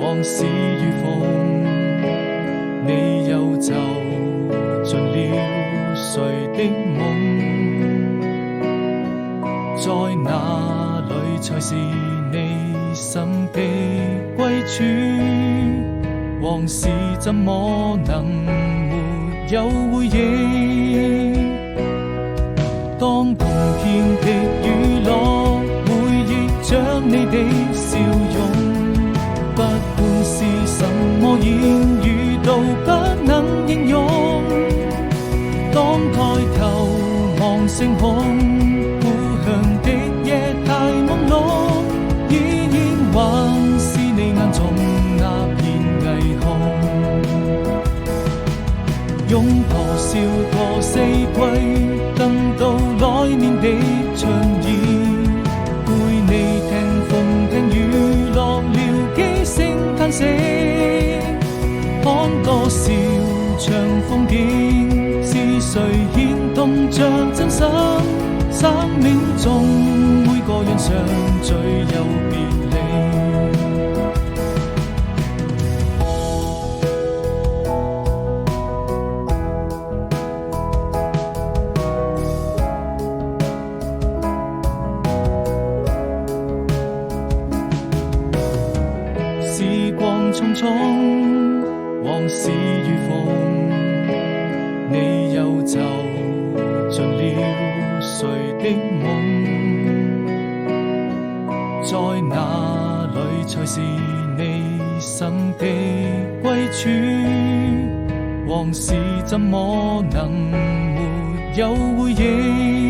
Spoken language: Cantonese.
往事如風，你又走進了誰的夢？在哪裏才是你心的歸處？往事怎麼能沒有回憶？當碰見的雨落，回憶着你的笑容，不管是什麼言語都不能形容。當抬頭望星空，故鄉的夜太朦朧，依然還是你眼中那片霓虹。擁抱笑過四季，等到來年的春意，陪你聽風聽雨，落了幾聲嘆息，看多少場風景，是誰牽動着真心？生命中每個人相聚又別離。時光匆匆，往事如風，你又走進了誰的夢？在哪裏才是你心的歸處？往事怎麼能沒有回憶？